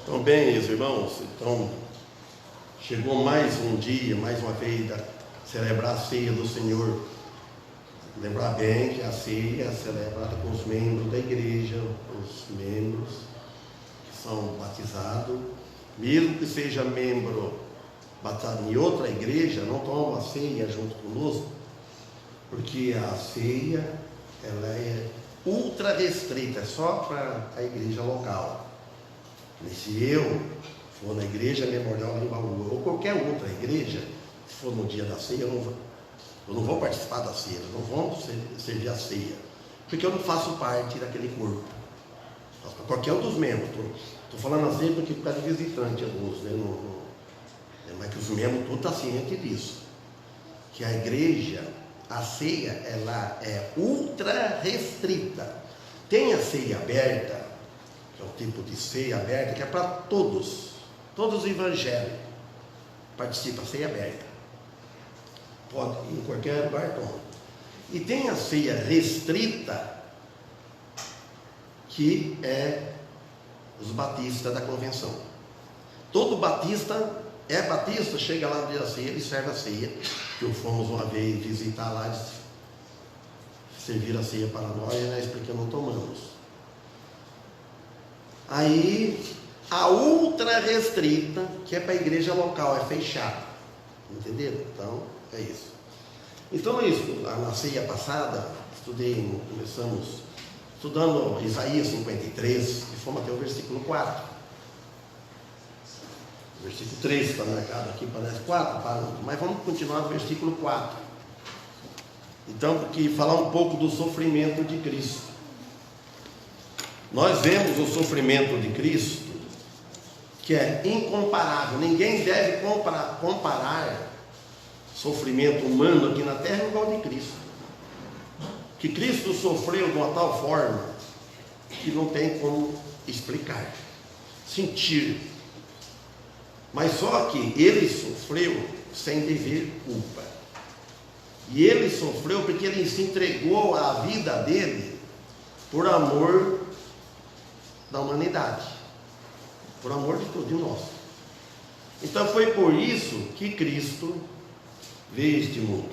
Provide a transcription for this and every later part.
Então, bem, meus irmãos, então chegou mais um dia, mais uma vez, celebrar a ceia do Senhor. Lembrar bem que a ceia é celebrada com os membros da igreja, os membros que são batizados, mesmo que seja membro batizado em outra igreja, não toma a ceia junto conosco, porque a ceia ela é ultra restrita, é só para a igreja local. E se eu for na igreja memorial em Bauru, ou qualquer outra igreja, se for no dia da ceia, eu não vou participar da ceia, eu não vou servir a ceia, porque eu não faço parte daquele corpo. Qualquer um dos membros, estou falando assim porque está de visitante alguns, né? Mas que os membros tudo estão cientes disso, que a igreja, a ceia, ela é ultra restrita. Tem a ceia aberta, que é o tipo de ceia aberta, que é para todos os evangélicos participam, a ceia aberta, pode ir em qualquer lugar, toma. E tem a ceia restrita, que é os batistas da convenção. Todo batista é batista, chega lá no dia da ceia, ele serve a ceia, que fomos uma vez visitar lá, eles serviram a ceia para nós, e porque não tomamos. Aí, a ultra restrita, que é para a igreja local, é fechada. Entenderam? Então, é isso. Então, é isso. Na ceia passada, começamos estudando Isaías 53, e fomos até o versículo 4. O versículo 3 está marcado aqui, parece 4, mas vamos continuar no versículo 4. Então, porque falar um pouco do sofrimento de Cristo. Nós vemos o sofrimento de Cristo, que é incomparável. Ninguém deve comparar sofrimento humano aqui na terra igual de Cristo. Que Cristo sofreu de uma tal forma que não tem como explicar, sentir. Mas só que ele sofreu sem dever culpa. E ele sofreu porque ele se entregou à vida dele por amor da humanidade, por amor de todos nós. Então foi por isso que Cristo veio a este mundo.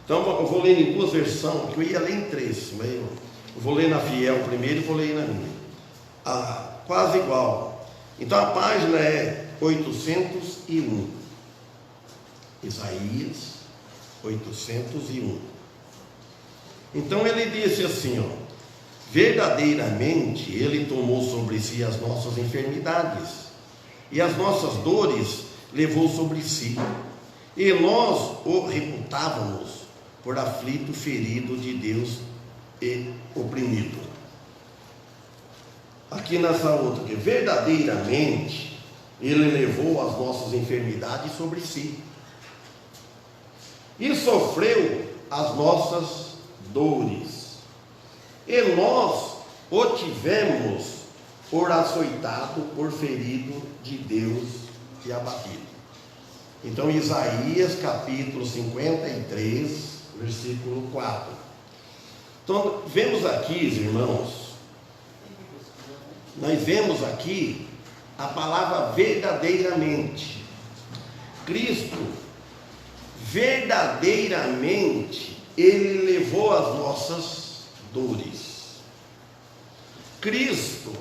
Então eu vou ler em duas versões, que eu ia ler em três, mas eu vou ler na Fiel primeiro e vou ler na minha. Quase igual. Então a página é 801. Isaías 801. Então ele disse assim, ó: verdadeiramente ele tomou sobre si as nossas enfermidades e as nossas dores levou sobre si, e nós o reputávamos por aflito, ferido de Deus e oprimido. Aqui nessa outra, que verdadeiramente ele levou as nossas enfermidades sobre si e sofreu as nossas dores, e nós o tivemos por açoitado, por ferido de Deus e abatido. Então Isaías capítulo 53, versículo 4. Então vemos aqui, irmãos, nós vemos aqui a palavra verdadeiramente. Cristo verdadeiramente ele levou as nossas dores. Cristo,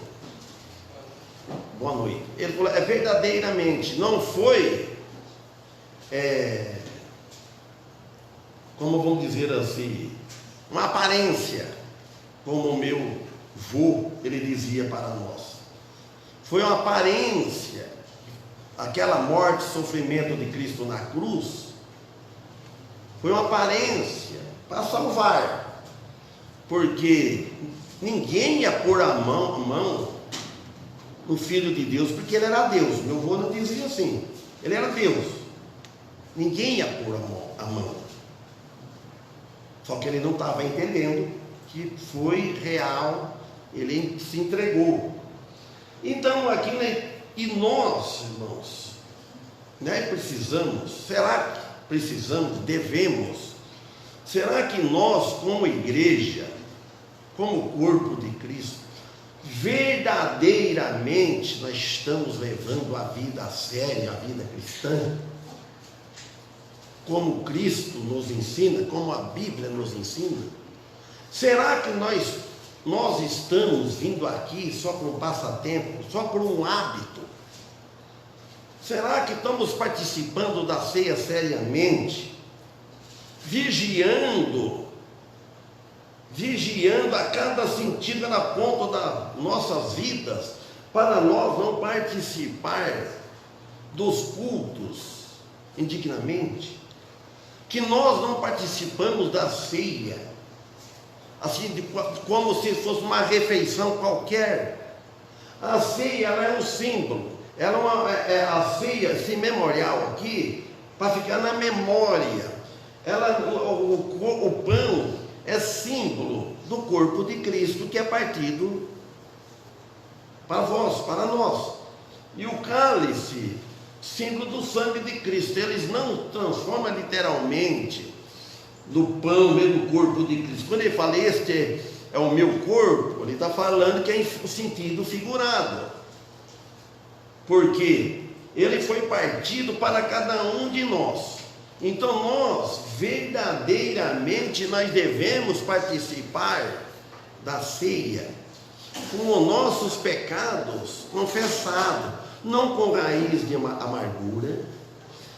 boa noite, ele falou, verdadeiramente, não foi como vamos dizer assim, uma aparência, como o meu vô, ele dizia para nós. Foi uma aparência, aquela morte, sofrimento de Cristo na cruz, foi uma aparência para salvar, porque ninguém ia pôr a mão no Filho de Deus, porque ele era Deus. Meu avô não dizia assim, ele era Deus, ninguém ia pôr a mão, só que ele não estava entendendo que foi real, ele se entregou. Então aqui, né, e nós, irmãos, né, precisamos, será que precisamos, devemos, será que nós como igreja, como corpo de Cristo, verdadeiramente nós estamos levando a vida a sério, a vida cristã, como Cristo nos ensina, como a Bíblia nos ensina? Será que nós estamos vindo aqui só por um passatempo, só por um hábito? Será que estamos participando da ceia seriamente, vigiando a cada sentido na ponta das nossas vidas, para nós não participar dos cultos indignamente? Que nós não participamos da ceia, assim, como se fosse uma refeição qualquer. A ceia, ela é um símbolo, a ceia, esse memorial aqui, para ficar na memória. O pão é símbolo do corpo de Cristo, que é partido para vós, para nós. E o cálice, símbolo do sangue de Cristo. Eles não transformam literalmente no pão, mesmo corpo de Cristo. Quando ele fala, este é o meu corpo, ele está falando que é em sentido figurado, porque ele foi partido para cada um de nós. Então nós, verdadeiramente, nós devemos participar da ceia com os nossos pecados confessados, não com raiz de amargura.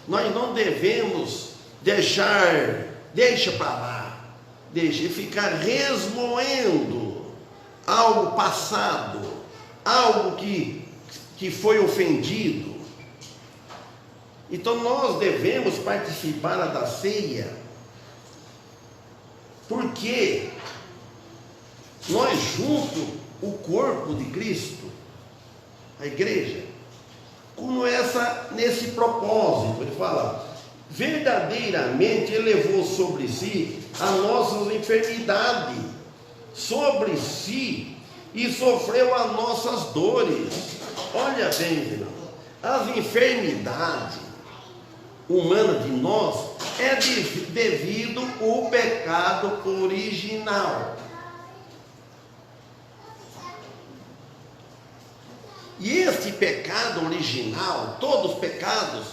Nós não devemos deixa para lá, ficar resmoendo algo passado, algo que foi ofendido. Então nós devemos participar da ceia, porque nós juntos, o corpo de Cristo, a igreja, nesse propósito, ele fala, verdadeiramente ele levou sobre si as nossas enfermidades, sobre si, e sofreu as nossas dores. Olha bem, irmão, as enfermidades humanas de nós é devido ao pecado original. E esse pecado original, todos os pecados,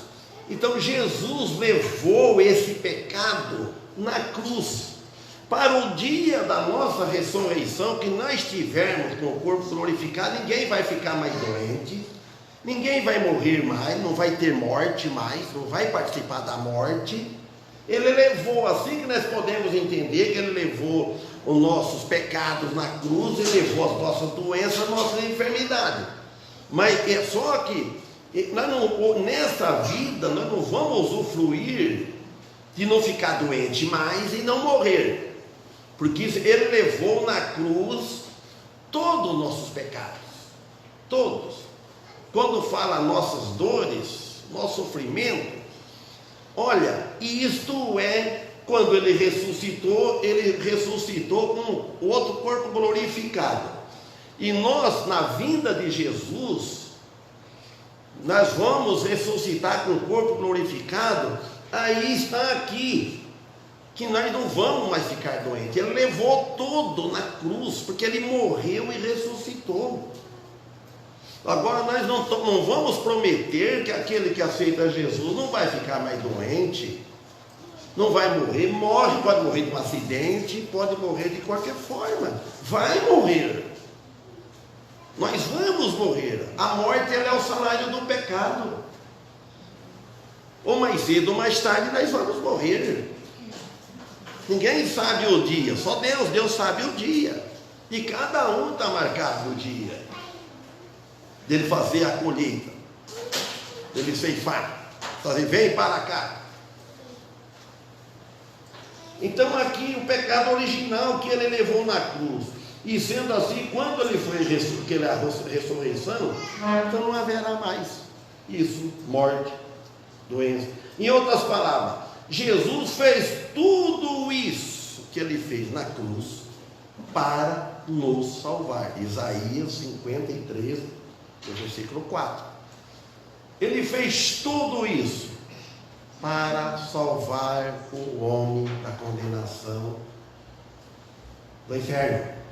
então Jesus levou esse pecado na cruz, para o dia da nossa ressurreição, que nós estivermos com o corpo glorificado, ninguém vai ficar mais doente, ninguém vai morrer mais, não vai ter morte mais, não vai participar da morte. Ele levou, assim que nós podemos entender que ele levou os nossos pecados na cruz, ele levou as nossas doenças, as nossas enfermidades. Mas é só que nessa vida nós não vamos usufruir de não ficar doente mais e não morrer, porque ele levou na cruz todos os nossos pecados, todos. Quando fala nossas dores, nosso sofrimento, olha, isto é quando ele ressuscitou com outro corpo glorificado. E nós, na vinda de Jesus, nós vamos ressuscitar com o corpo glorificado. Aí está aqui, que nós não vamos mais ficar doentes. Ele levou tudo na cruz, porque ele morreu e ressuscitou. Agora nós não vamos prometer que aquele que aceita Jesus não vai ficar mais doente, não vai morrer. Pode morrer de um acidente, pode morrer de qualquer forma, vai morrer. Nós vamos morrer. A morte, ela é o salário do pecado. Ou mais cedo ou mais tarde nós vamos morrer. Ninguém sabe o dia, só Deus sabe o dia. E cada um está marcado o dia dele fazer a colheita, dele ceifar, fazer, vem para cá. Então aqui o pecado original que ele levou na cruz. E sendo assim, quando ele foi a ressurreição, então não haverá mais isso, morte, doença. Em outras palavras, Jesus fez tudo isso que ele fez na cruz para nos salvar. Isaías 53, versículo 4. Ele fez tudo isso para salvar o homem da condenação do inferno.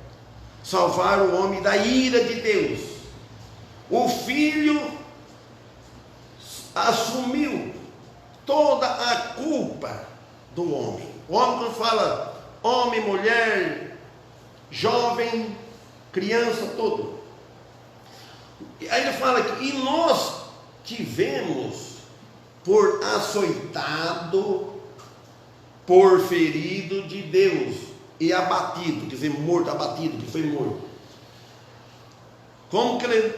salvar o homem da ira de Deus. O Filho assumiu toda a culpa do homem. O homem, quando fala homem, mulher, jovem, criança, todo. Aí ele fala que e nós tivemos por açoitado, por ferido de Deus e abatido, quer dizer, morto, abatido, que foi morto. Como que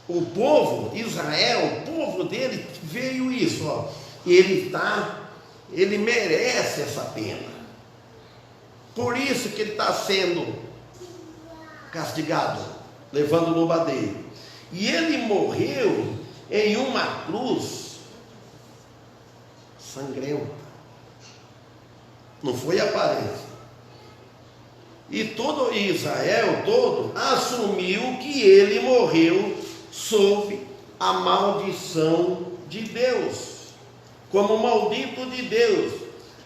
o povo, Israel, o povo dele veio isso, ó. Ele merece essa pena. Por isso que ele está sendo castigado, levando no madeiro. E ele morreu em uma cruz sangrenta. Não foi aparência. E todo Israel todo assumiu que ele morreu sob a maldição de Deus, como maldito de Deus.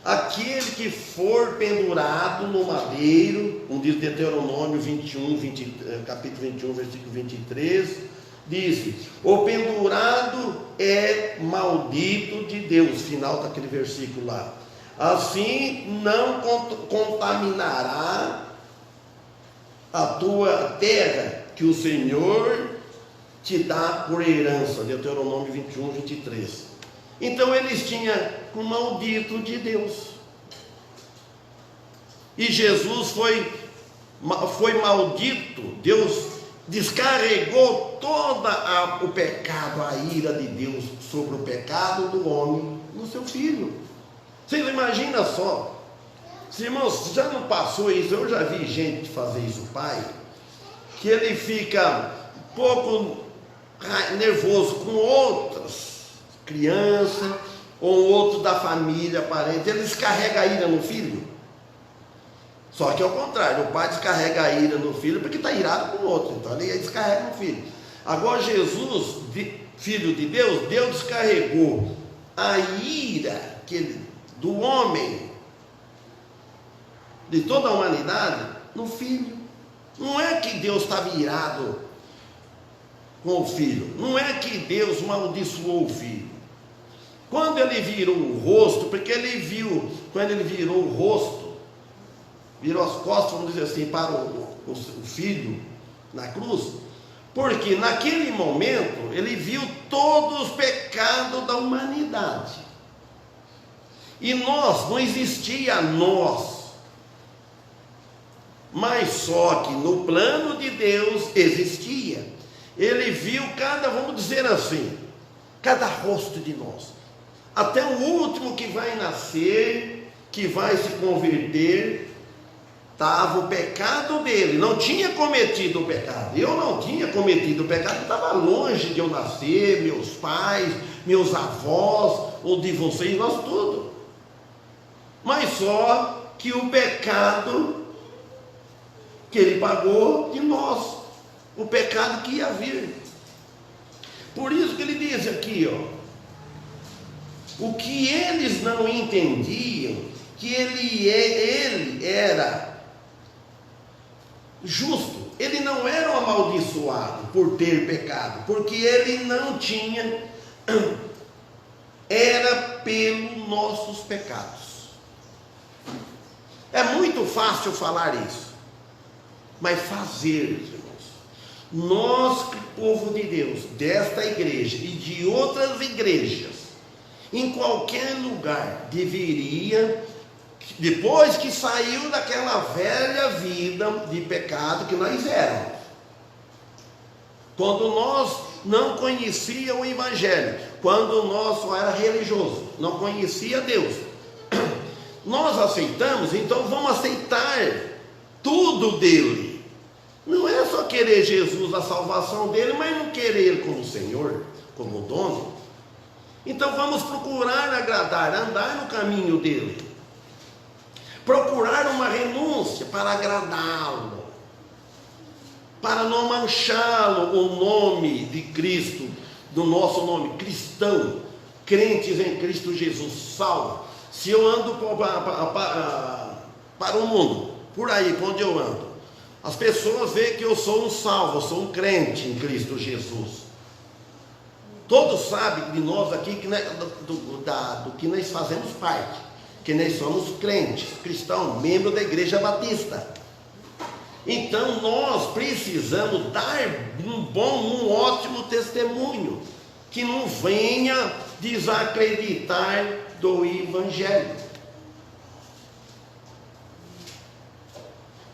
Aquele que for pendurado no madeiro, como diz Deuteronômio 21, capítulo 21, versículo 23, diz: o pendurado é maldito de Deus, final daquele versículo lá. Assim não contaminará a tua terra, que o Senhor te dá por herança. Deuteronômio 21, 23. Então eles tinham um maldito de Deus. E Jesus foi maldito. Deus descarregou todo o pecado, a ira de Deus sobre o pecado do homem no seu Filho. Vocês imaginam só? Irmãos, já não passou isso? Eu já vi gente fazer isso, pai, que ele fica um pouco nervoso com outras crianças ou outro da família, parente, ele descarrega a ira no filho. Só que é o contrário, o pai descarrega a ira no filho porque está irado com o outro, então ele descarrega no filho. Agora Jesus, filho de Deus, Deus descarregou a ira do homem, de toda a humanidade, no filho. Não é que Deus estava irado com o filho, não é que Deus maldiçoou o filho. Quando ele virou o rosto, porque ele viu, quando ele virou o rosto, virou as costas, vamos dizer assim, para o filho na cruz, porque naquele momento ele viu todos os pecados da humanidade. E não existia nós, mas só que no plano de Deus existia. Ele viu vamos dizer assim, cada rosto de nós, até o último que vai nascer, que vai se converter, estava o pecado dele. Não tinha cometido o pecado. Eu não tinha cometido o pecado, estava longe de eu nascer, meus pais, meus avós, ou de vocês, nós tudo. Mas só que o pecado que ele pagou de nós, o pecado que ia vir. Por isso que ele diz aqui, ó, o que eles não entendiam, que ele era justo, ele não era um amaldiçoado por ter pecado, porque ele não tinha, era pelos nossos pecados. É muito fácil falar isso, mas fazer, irmãos. Nós, povo de Deus, desta igreja e de outras igrejas, em qualquer lugar, deveria, depois que saiu daquela velha vida de pecado que nós éramos, quando nós não conhecíamos o Evangelho, quando nós só era religioso, não conhecia Deus, nós aceitamos, então vamos aceitar tudo dele. Não é só querer Jesus, a salvação dele, mas não querer ele como Senhor, como dono. Então vamos procurar agradar, andar no caminho dele, procurar uma renúncia para agradá-lo, para não manchá-lo o nome de Cristo, do nosso nome cristão, crentes em Cristo Jesus, salvo. Se eu ando para o mundo, por aí, por onde eu ando, As pessoas veem que eu sou um salvo, eu sou um crente em Cristo Jesus. Todos sabem de nós aqui que do que nós fazemos parte, que nós somos crentes, cristãos, membros da Igreja Batista. Então nós precisamos dar um ótimo testemunho, que não venha desacreditar do Evangelho.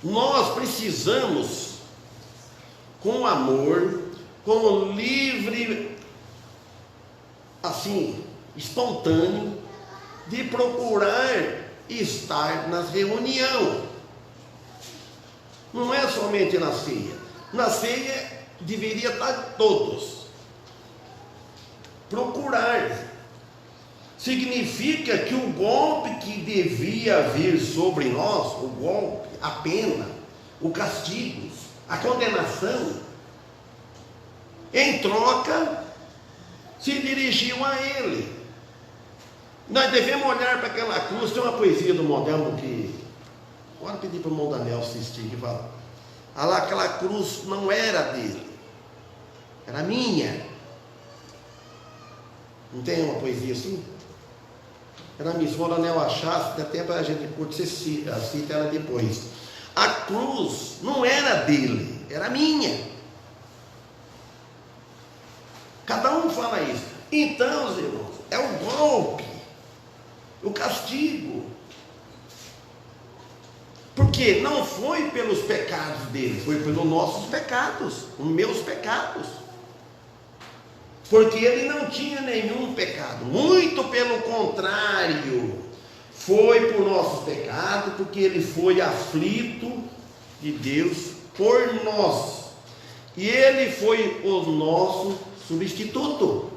Nós precisamos, com amor, com livre, assim, espontâneo, de procurar estar nas reuniões. Não é somente na ceia. Na ceia deveria estar todos. Procurar. Significa que o golpe que devia vir sobre nós, o golpe, a pena, o castigo, a condenação, em troca, se dirigiu a ele. Nós devemos olhar para aquela cruz. Tem uma poesia do Moderno que... Agora pedir para o irmão Daniel assistir e falar. Lá, aquela cruz não era dele, era minha. Não tem uma poesia assim? Era minha. Se o Daniel achar, dá tempo a gente curte, você cita ela depois. A cruz não era dele, era minha. Cada um fala isso. Então, irmãos, é o golpe, o castigo. Porque não foi pelos pecados dele, foi pelos nossos pecados, os meus pecados. Porque ele não tinha nenhum pecado, muito pelo contrário, foi por nossos pecados, porque ele foi aflito de Deus por nós, e ele foi o nosso substituto.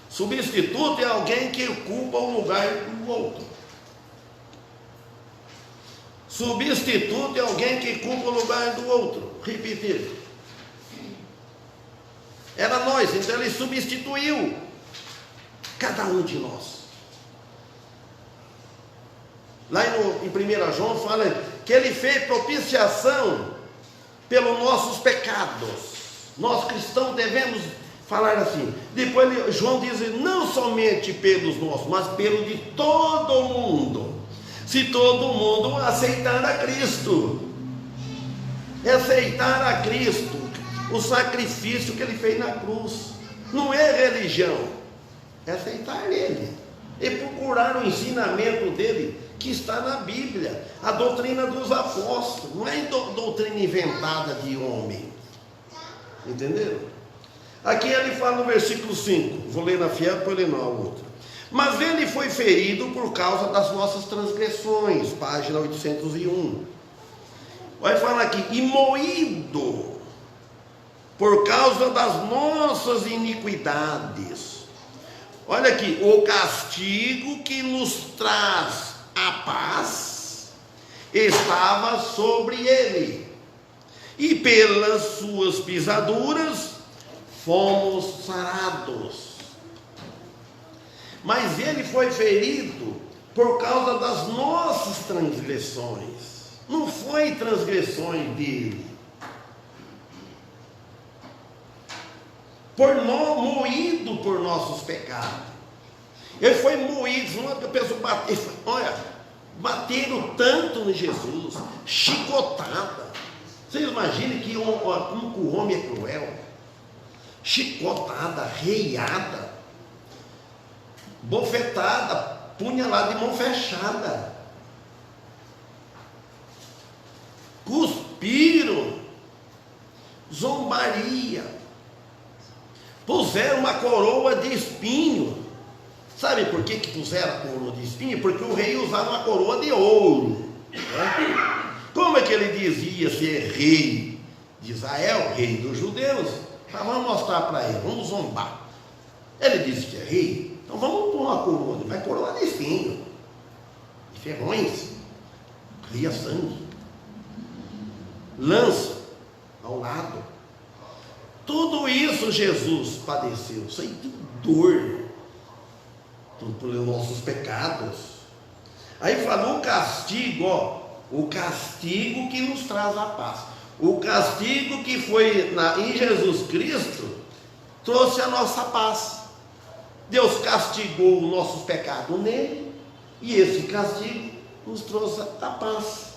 Substituto é alguém que ocupa o lugar do outro. Substituto é alguém que ocupa o lugar do outro. Repetir. Era nós, então ele substituiu cada um de nós. Lá em 1 João fala que ele fez propiciação pelos nossos pecados. Nós cristãos devemos falar assim. Depois João diz, não somente pelos nossos, mas pelo de todo mundo. Se todo mundo aceitar a Cristo, aceitar a Cristo, o sacrifício que ele fez na cruz, não é religião, é aceitar ele e procurar o ensinamento dele que está na Bíblia, a doutrina dos apóstolos, não é doutrina inventada de homem, entenderam? Aqui ele fala no versículo 5, vou ler na fiel, depois ler na outra. Mas ele foi ferido por causa das nossas transgressões, página 801. Vai falar aqui, e moído por causa das nossas iniquidades. Olha aqui, o castigo que nos traz a paz estava sobre ele, e pelas suas pisaduras fomos sarados. Mas ele foi ferido por causa das nossas transgressões, não foi transgressões dele. Moído por nossos pecados. Ele foi moído, uma pessoa bateu, olha, bateram tanto em Jesus, chicotada. Vocês imaginem como que o homem é cruel. Chicotada, reiada, bofetada, punhalada de mão fechada. Cuspiram, zombaria. Puseram uma coroa de espinho. Sabe por que puseram a coroa de espinho? Porque o rei usava uma coroa de ouro, né? Como é que ele dizia ser rei de Israel, rei dos judeus? Vamos mostrar para ele, vamos zombar. Ele disse que é rei, então vamos pôr uma coroa, mas coroa de espinho, de ferrões, ria sangue, lança ao lado. Tudo isso Jesus padeceu, sem dor, tudo pelos nossos pecados. Aí falou o castigo, o castigo que nos traz a paz. O castigo que foi em Jesus Cristo trouxe a nossa paz. Deus castigou os nossos pecados nele, e esse castigo nos trouxe a paz.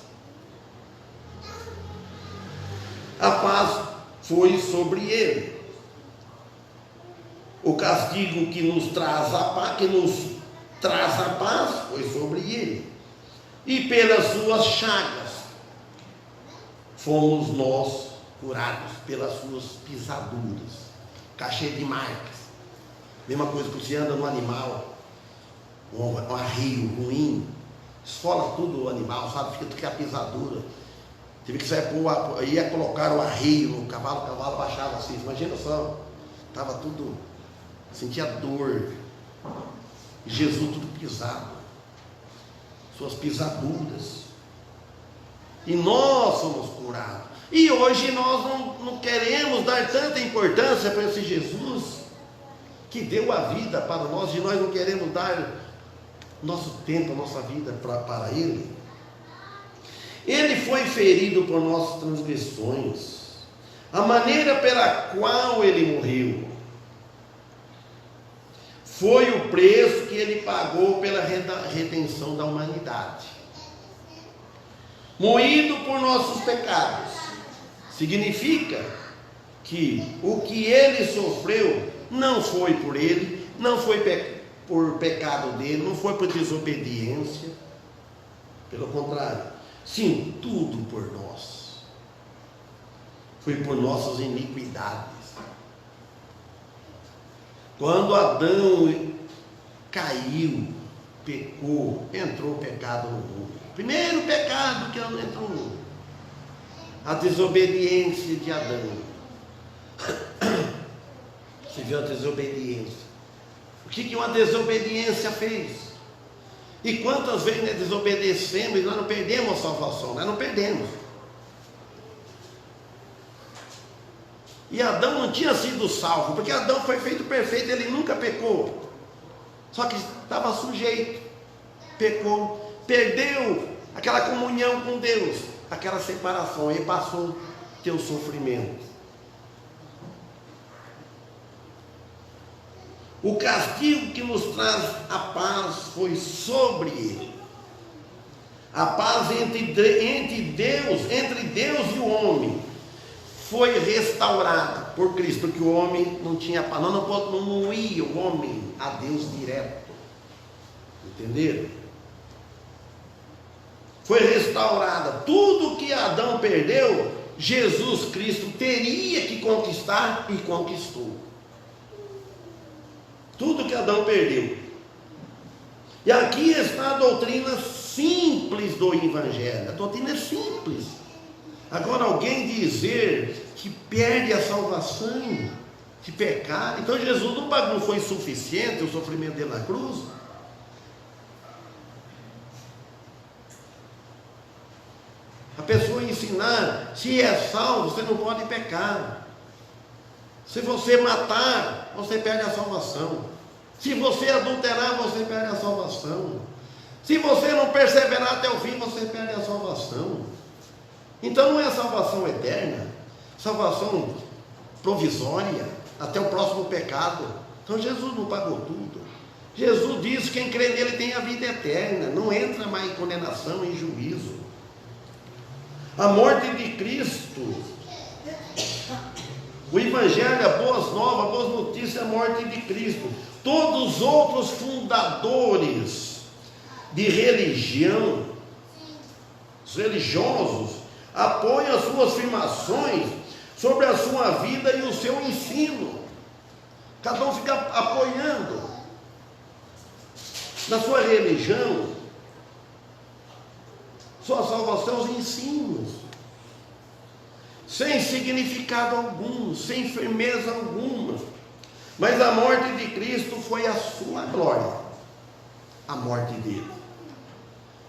A paz foi sobre ele. O castigo que nos traz a paz, foi sobre ele. E pelas suas chagas fomos nós curados, pelas suas pisaduras. Cachê de marcas. Mesma coisa que você anda no animal, um arreio ruim, esfola tudo o animal, sabe? Fica tudo que a pisadura. Teve que ia colocar o arreio no cavalo, o cavalo baixava assim. Imagina só, estava tudo, sentia dor. E Jesus tudo pisado, suas pisaduras. E nós somos curados. E hoje nós não queremos dar tanta importância para esse Jesus que deu a vida para nós, e nós não queremos dar nosso tempo, a nossa vida para Ele. Ele foi ferido por nossas transgressões, a maneira pela qual Ele morreu foi o preço que Ele pagou pela redenção da humanidade. Moído por nossos pecados, significa que o que Ele sofreu não foi por Ele, não foi por pecado dele, não foi por desobediência, pelo contrário, sim, tudo por nós, foi por nossas iniquidades. Quando Adão caiu, pecou, entrou o pecado no mundo. Primeiro pecado que entrou no mundo, a desobediência de Adão. Você viu a desobediência? O que uma desobediência fez? E quantas vezes nós desobedecemos e nós não perdemos a salvação? Nós não perdemos. E Adão não tinha sido salvo, porque Adão foi feito perfeito, ele nunca pecou. Só que estava sujeito, pecou, perdeu aquela comunhão com Deus, aquela separação, e passou a ter o sofrimento. O castigo que nos traz a paz foi sobre ele. A paz entre Deus e o homem foi restaurada por Cristo, porque o homem não tinha paz, não ia o homem a Deus direto. Entenderam? Foi restaurada. Tudo que Adão perdeu, Jesus Cristo teria que conquistar e conquistou. Tudo que Adão perdeu. E aqui está a doutrina simples do Evangelho. A doutrina é simples. Agora, alguém dizer que perde a salvação, que pecar, então Jesus não foi suficiente o sofrimento dele na cruz? A pessoa ensinar, se é salvo, você não pode pecar. Se você matar, você perde a salvação. Se você adulterar, você perde a salvação. Se você não perseverar até o fim, você perde a salvação. Então não é salvação eterna, salvação provisória, até o próximo pecado. Então Jesus não pagou tudo. Jesus diz que quem crê nele tem a vida eterna, não entra mais em condenação, em juízo. A morte de Cristo, o Evangelho, a boas novas, a boas notícias, a morte de Cristo. Todos os outros fundadores de religião, os religiosos, apoiam as suas afirmações sobre a sua vida e o seu ensino. Cada um fica apoiando na sua religião, sua salvação, os ensinos, sem significado algum, sem firmeza alguma. Mas a morte de Cristo foi a sua glória, a morte dele.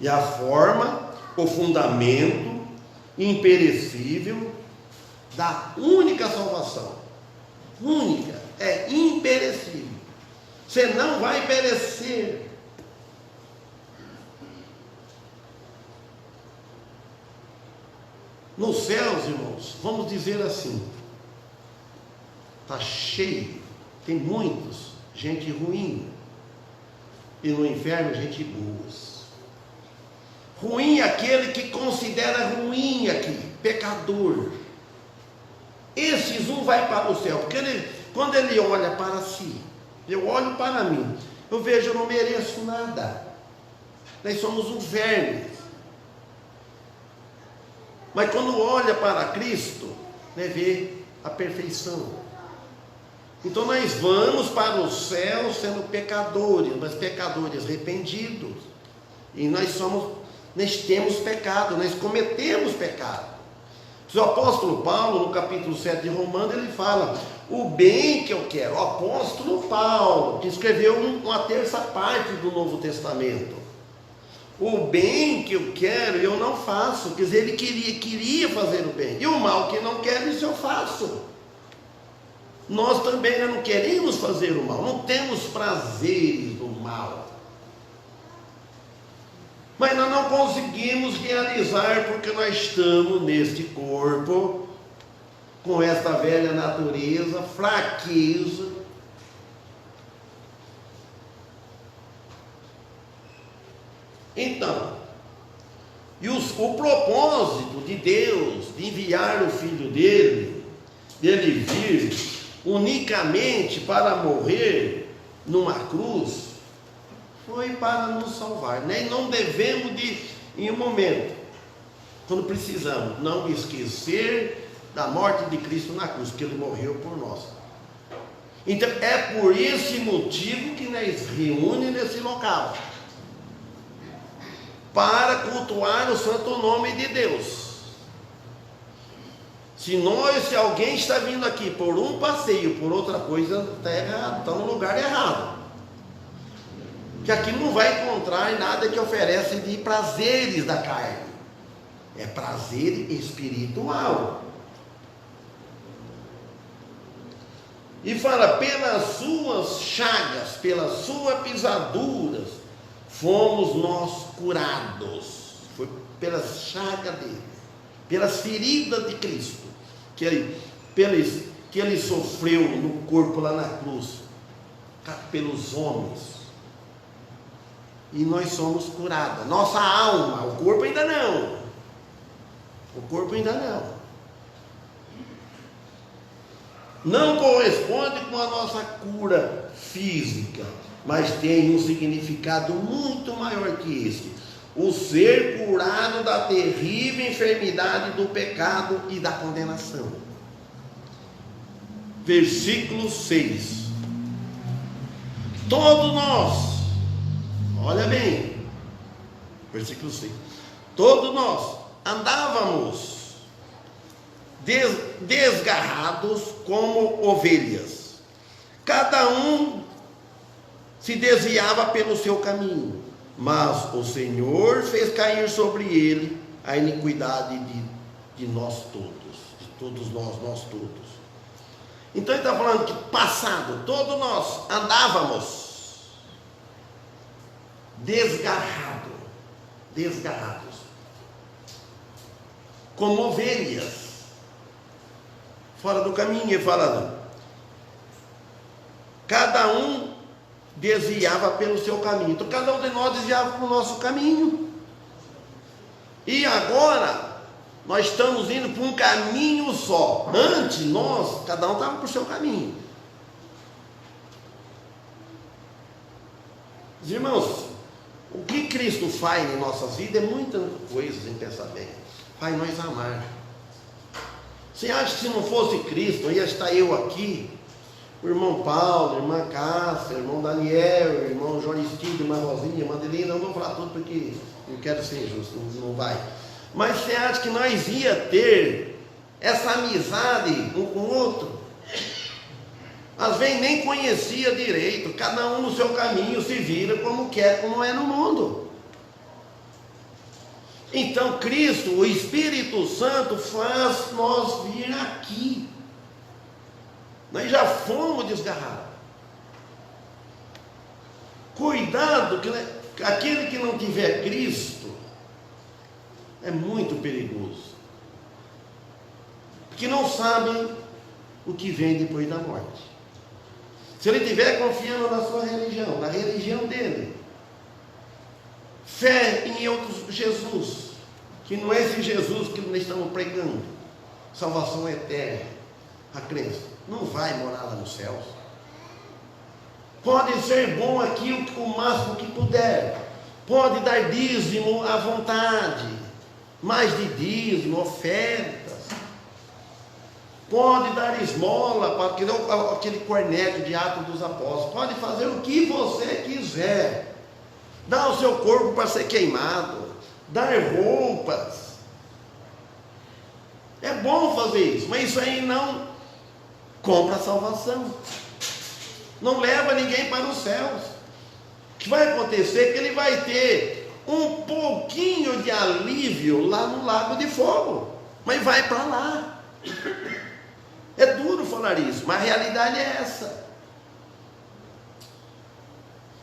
E a forma, o fundamento imperecível da única salvação. Única, é imperecível. Você não vai perecer. vamos dizer assim, está cheio, tem muitos, gente ruim, e no inferno gente boas. Ruim é aquele que considera ruim aqui, pecador. Esses um vai para o céu, porque quando ele olha para si, eu olho para mim, eu vejo, eu não mereço nada, nós somos um verme. Mas quando olha para Cristo, vê a perfeição. Então nós vamos para o céu sendo pecadores, mas pecadores arrependidos. E nós temos pecado, nós cometemos pecado. O apóstolo Paulo, no capítulo 7 de Romanos, ele fala: o bem que eu quero. O apóstolo Paulo, que escreveu uma terça parte do Novo Testamento. O bem que eu quero, eu não faço. Quer dizer, ele queria fazer o bem. E o mal que não quero, isso eu faço. Nós também não queremos fazer o mal. Não temos prazeres do mal. Mas nós não conseguimos realizar porque nós estamos neste corpo, com esta velha natureza, fraqueza. Então, o propósito de Deus de enviar o Filho dele vir unicamente para morrer numa cruz, foi para nos salvar, né? E não devemos em um momento, quando precisamos, não esquecer da morte de Cristo na cruz, porque ele morreu por nós. Então é por esse motivo que nós reúne nesse local, para cultuar o santo nome de Deus. Se alguém está vindo aqui por um passeio, por outra coisa, está errado, está no lugar errado. Que aqui não vai encontrar nada que oferece de prazeres da carne, é prazer espiritual. E fala: pelas suas chagas, pelas suas pisaduras, fomos nós curados. Foi pelas chagas dele, pelas feridas de Cristo, que ele sofreu no corpo lá na cruz, pelos homens. E nós somos curados. Nossa alma, o corpo ainda não. O corpo ainda não. Não corresponde com a nossa cura física, mas tem um significado muito maior que esse: o ser curado da terrível enfermidade do pecado e da condenação. Versículo 6. Todos nós, olha bem, versículo 6. Todos nós andávamos desgarrados como ovelhas, cada um se desviava pelo seu caminho, mas o Senhor fez cair sobre ele a iniquidade de nós todos, de todos nós todos. Então ele está falando que passado, todos nós andávamos desgarrados, como ovelhas, fora do caminho. Ele fala: cada um desviava pelo seu caminho. Então cada um de nós desviava para o nosso caminho. E agora nós estamos indo para um caminho só. Antes nós, cada um estava para o seu caminho. Irmãos, o que Cristo faz em nossas vidas é muitas coisas, em pensar bem. Faz nós amar. Você acha que se não fosse Cristo, ia estar eu aqui, o irmão Paulo, a irmã Cássia, o irmão Daniel, o irmão João Aristides, a irmã Rosinha, a irmã Adelina? Não vou falar tudo porque não quero ser injusto, não vai. Mas você acha que nós ia ter essa amizade um com o outro? Às vezes nem conhecia direito, cada um no seu caminho se vira como quer, como é no mundo. Então Cristo, o Espírito Santo, faz nós vir aqui. Nós já fomos desgarrados. Cuidado, que aquele que não tiver Cristo é muito perigoso. que não sabem o que vem depois da morte. Se ele estiver confiando na sua religião, na religião dele, fé em outro Jesus, que não é esse Jesus que nós estamos pregando, salvação eterna, a crença, não vai morar lá nos céus. Pode ser bom aqui o máximo que puder, pode dar dízimo à vontade, mais de dízimo, ofertas, pode dar esmola, para aquele corneto de Atos dos Apóstolos, pode fazer o que você quiser, dar o seu corpo para ser queimado, dar roupas, é bom fazer isso, mas isso aí não compra a salvação, não leva ninguém para os céus. O que vai acontecer é que ele vai ter um pouquinho de alívio lá no lago de fogo, mas vai para lá. É duro falar isso, mas a realidade é essa.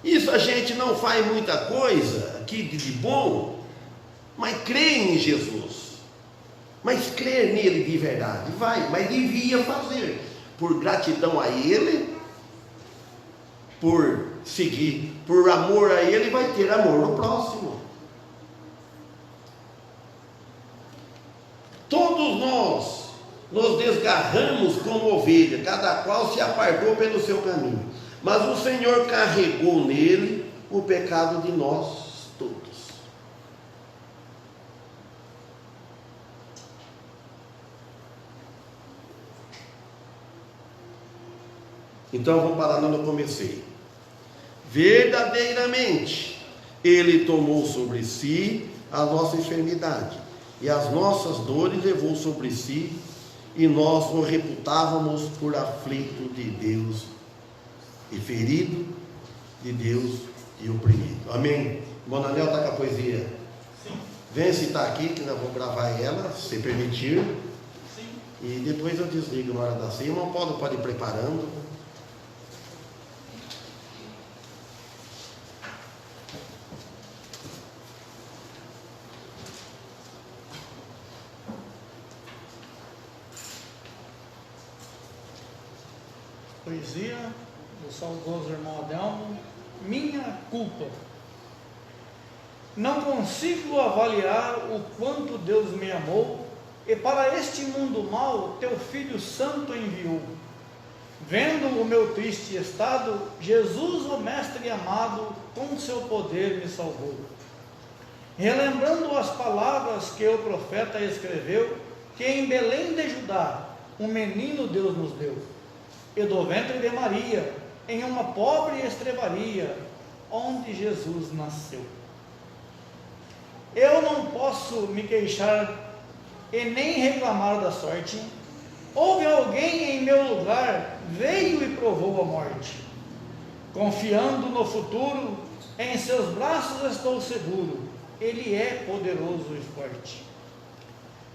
Isso a gente não faz muita coisa aqui de bom, mas crê em Jesus, mas crer nele de verdade, vai, mas devia fazer, por gratidão a ele, por seguir, por amor a ele, vai ter amor no próximo. Todos nós nos desgarramos como ovelha, cada qual se apartou pelo seu caminho, mas o Senhor carregou nele o pecado de nós todos. Então vamos parar onde eu comecei. Verdadeiramente ele tomou sobre si a nossa enfermidade e as nossas dores levou sobre si, e nós o reputávamos por aflito de Deus e ferido de Deus e oprimido. Amém? O Monanel está com a poesia? Sim. Vem citar aqui que nós vamos gravar ela, se permitir. Sim. E depois eu desligo na hora da ceia. O irmão Paulo pode ir preparando. Poesia do saudoso irmão Adelmo. Minha culpa. Não consigo avaliar o quanto Deus me amou, e para este mundo mau teu Filho Santo enviou. Vendo o meu triste estado, Jesus, o Mestre amado, com seu poder me salvou. Relembrando as palavras que o profeta escreveu, que em Belém de Judá um menino Deus nos deu, e do ventre de Maria, em uma pobre estrebaria, onde Jesus nasceu. Eu não posso me queixar e nem reclamar da sorte. Houve alguém em meu lugar, veio e provou a morte. Confiando no futuro, em seus braços estou seguro, Ele é poderoso e forte.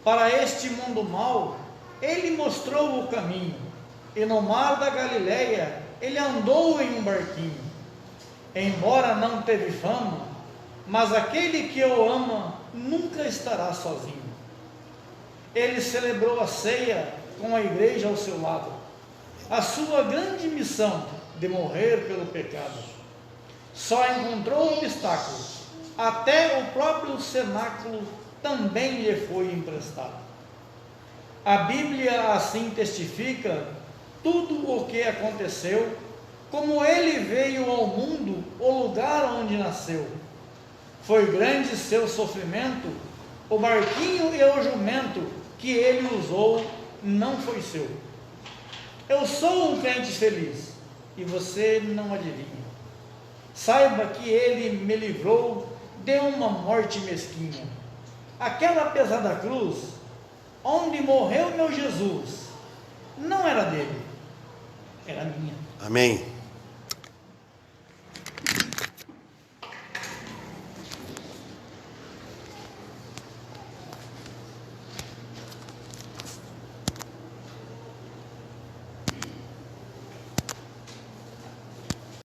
Para este mundo mau, Ele mostrou o caminho, e no mar da Galileia ele andou em um barquinho. Embora não teve fama, mas aquele que o ama nunca estará sozinho. Ele celebrou a ceia com a igreja ao seu lado, a sua grande missão de morrer pelo pecado. Só encontrou obstáculos, até o próprio cenáculo também lhe foi emprestado. A Bíblia assim testifica tudo o que aconteceu, como ele veio ao mundo, o lugar onde nasceu. Foi grande seu sofrimento, o barquinho e o jumento que ele usou não foi seu. Eu sou um crente feliz, e você não adivinha. Saiba que ele me livrou de uma morte mesquinha. Aquela pesada cruz, onde morreu meu Jesus, não era dele, era minha. Amém.